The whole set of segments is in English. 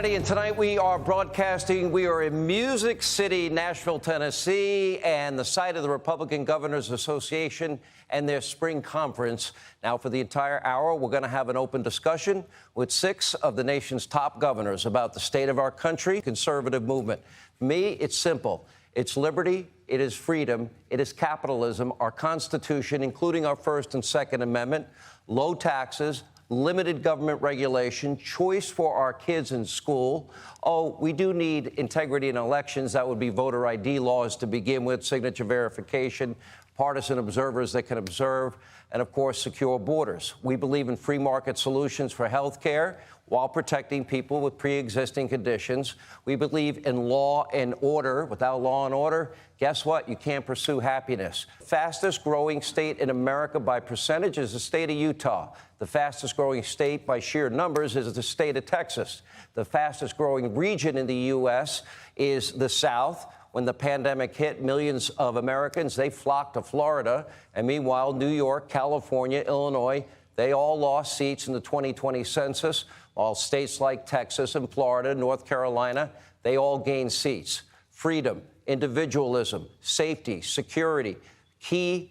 Hannity, and tonight we are broadcasting. We are in Music City, Nashville, Tennessee, and the site of the Republican Governors Association and their spring conference. Now, for the entire hour, we're going to have an open discussion with 6 of the nation's top governors about the state of our country, conservative movement. For me, it's simple. It's liberty, it is freedom, it is capitalism, our Constitution, including our First and Second Amendment, low taxes, limited government regulation, choice for our kids in school. Oh, we do need integrity in elections. That would be voter ID laws to begin with, signature verification, partisan observers that can observe, and, of course, secure borders. We believe in free market solutions for health care while protecting people with pre-existing conditions. We believe in law and order. Without law and order, guess what? You can't pursue happiness. Fastest growing state in America by percentage is the state of Utah. The fastest growing state by sheer numbers is the state of Texas. The fastest growing region in the U.S. is the South. When the pandemic hit, millions of Americans, they flocked to Florida. And meanwhile, New York, California, Illinois, they all lost seats in the 2020 census, while states like Texas and Florida, North Carolina, they all gained seats. Freedom, individualism, safety, security, key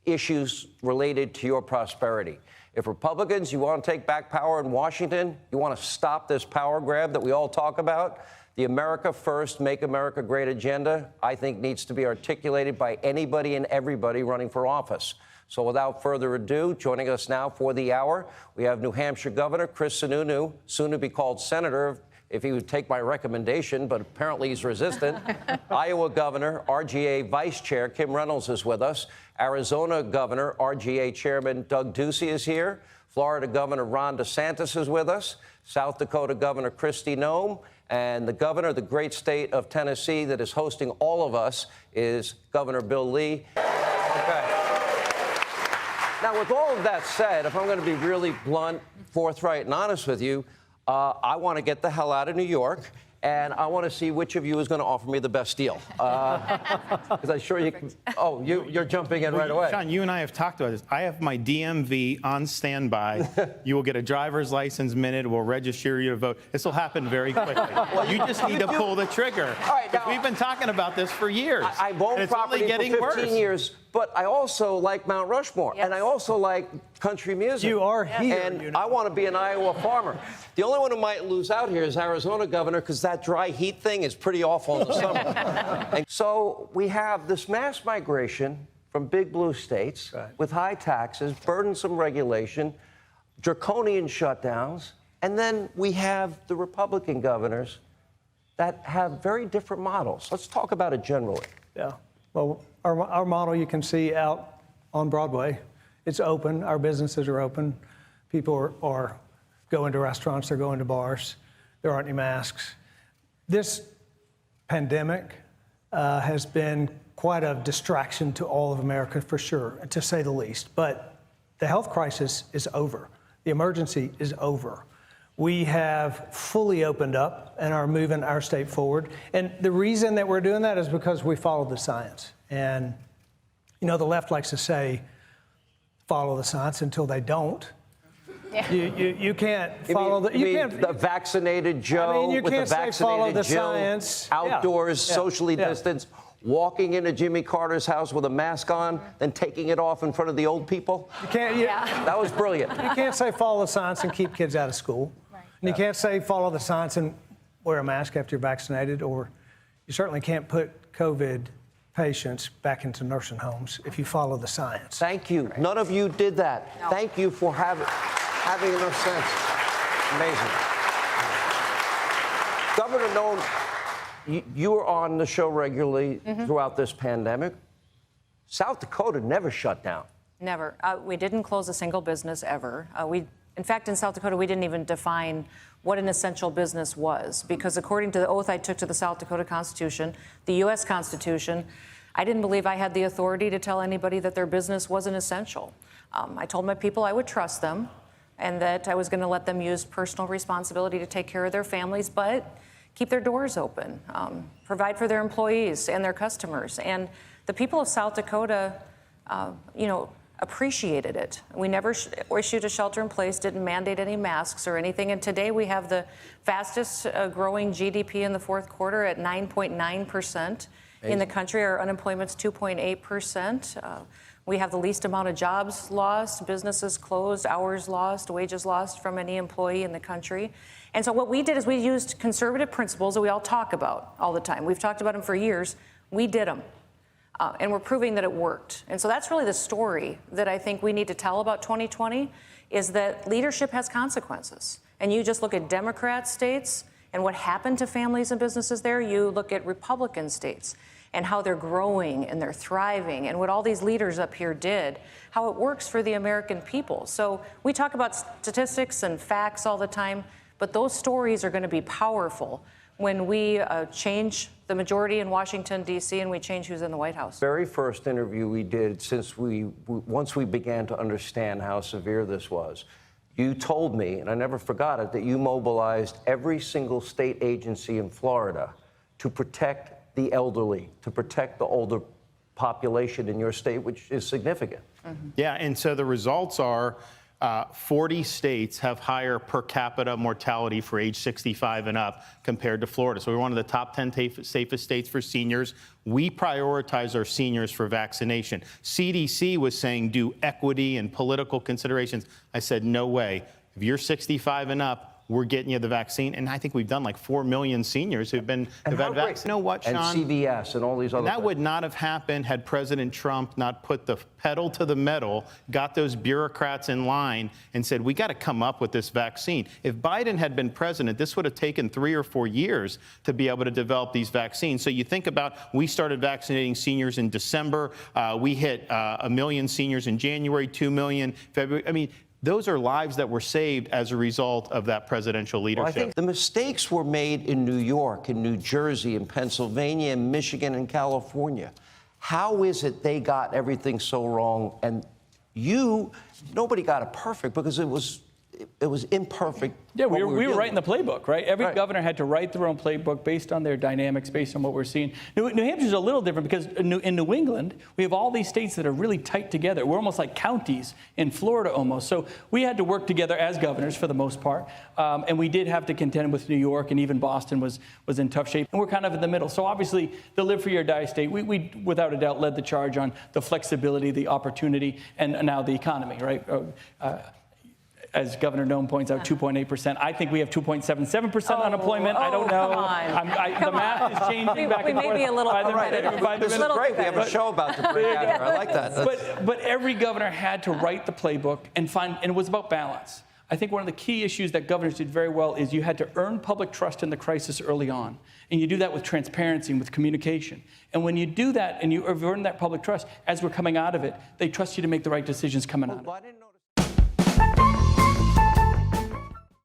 issues related to your prosperity. If Republicans, you want to take back power in Washington, you want to stop this power grab that we all talk about, the America First, Make America Great agenda, I think, needs to be articulated by anybody and everybody running for office. So without further ado, joining us now for the hour, we have New Hampshire Governor Chris Sununu, soon to be called Senator, if he would take my recommendation, but apparently he's resistant. Iowa Governor, RGA Vice Chair Kim Reynolds is with us. Arizona Governor, RGA Chairman Doug Ducey is here. Florida Governor Ron DeSantis is with us. South Dakota Governor Kristi Noem. And the governor of the great state of Tennessee that is hosting all of us is Governor Bill Lee. Okay. Now, with all of that said, if I'm going to be really blunt, forthright, and honest with you, I want to get the hell out of New York, and I want to see which of you is going to offer me the best deal. Because I'm sure you can. Oh, you're jumping in right away. Sean, you and I have talked about this. I have my DMV on standby. You will get a driver's license minute. We'll register you to vote. This will happen very quickly. Well, you just need to pull the trigger. All right, now, we've been talking about this for years. I've owned property for 15 years. But I also like Mount Rushmore, yes. And I also like country music. You are here. And I want to be an Iowa farmer. The only one who might lose out here is Arizona Governor, because that dry heat thing is pretty awful in the summer. And so we have this mass migration from big blue states with high taxes, burdensome regulation, draconian shutdowns, and then we have the Republican governors that have very different models. Let's talk about it generally. Yeah. Well, our model you can see out on Broadway. It's open. Our businesses are open. People are going to restaurants. They're going to bars. There aren't any masks. This pandemic has been quite a distraction to all of America, for sure, to say the least. But the health crisis is over. The emergency is over. We have fully opened up and are moving our state forward. And the reason that we're doing that is because we follow the science. And, you know, the left likes to say, follow the science until they don't. Yeah. You can't follow the vaccinated Joe. I mean, you with can't the say vaccinated follow the Jill, science. Outdoors, socially distanced, walking into Jimmy Carter's house with a mask on, then taking it off in front of the old people. You can't. That was brilliant. You can't say follow the science and keep kids out of school. Right. And you can't say follow the science and wear a mask after you're vaccinated, or you certainly can't put COVID patients back into nursing homes if you follow the science. Thank you. Right. None of you did that. No. Thank you for having enough sense. Amazing. Governor Noem, you were on the show regularly throughout this pandemic. South Dakota never shut down. Never. We didn't close a single business ever. In fact, in South Dakota, we didn't even define what an essential business was, because according to the oath I took to the South Dakota Constitution, the U.S. Constitution, I didn't believe I had the authority to tell anybody that their business wasn't essential. I told my people I would trust them and that I was going to let them use personal responsibility to take care of their families, but keep their doors open, provide for their employees and their customers. And the people of South Dakota, appreciated it. We never issued a shelter in place, didn't mandate any masks or anything. And today we have the fastest growing GDP in the fourth quarter at 9.9% in the country. Our unemployment's 2.8%. We have the least amount of jobs lost, businesses closed, hours lost, wages lost from any employee in the country. And so what we did is we used conservative principles that we all talk about all the time. We've talked about them for years. We did them. And we're proving that it worked. And so that's really the story that I think we need to tell about 2020, is that leadership has consequences. And you just look at Democrat states and what happened to families and businesses there. You look at Republican states and how they're growing and they're thriving, and what all these leaders up here did, how it works for the American people. So we talk about statistics and facts all the time, but those stories are going to be powerful when we change the majority in Washington, D.C., and we change who's in the White House. Very first interview we did since once we began to understand how severe this was, you told me, and I never forgot it, that you mobilized every single state agency in Florida to protect the elderly, to protect the older population in your state, which is significant. Mm-hmm. Yeah, and so the results are 40 states have higher per capita mortality for age 65 and up compared to Florida. So we're one of the top 10 safest states for seniors. We prioritize our seniors for vaccination. CDC was saying do equity and political considerations. I said, no way. If you're 65 and up, we're getting you the vaccine. And I think we've done like 4 million seniors who've had vaccinated. You know what, Sean? And CVS and all these other That things. would not have happened had President Trump not put the pedal to the metal, got those bureaucrats in line, and said, we got to come up with this vaccine. If Biden had been president, this would have taken 3 or 4 years to be able to develop these vaccines. So you think about, we started vaccinating seniors in December. We hit 1 million seniors in January, 2 million February. I mean, those are lives that were saved as a result of that presidential leadership. Well, I think the mistakes were made in New York, in New Jersey, in Pennsylvania, in Michigan, and California. How is it they got everything so wrong? And nobody got it perfect because it was imperfect. Yeah, we were writing the playbook, right? Every governor had to write their own playbook based on their dynamics, based on what we're seeing. New Hampshire's a little different because in New England, we have all these states that are really tight together. We're almost like counties in Florida almost. So we had to work together as governors for the most part. And we did have to contend with New York, and even Boston was in tough shape. And we're kind of in the middle. So obviously, the live free or die state, we without a doubt led the charge on the flexibility, the opportunity, and now the economy, right? As Governor Noem points out, 2.8%. I think we have 2.77% unemployment. I don't know. Come on. The math is changing back and forth. We may be a little This is great. We have a show about the break after. I like that. But every governor had to write the playbook and it was about balance. I think one of the key issues that governors did very well is you had to earn public trust in the crisis early on. And you do that with transparency and with communication. And when you do that and you earn that public trust, as we're coming out of it, they trust you to make the right decisions coming out of it.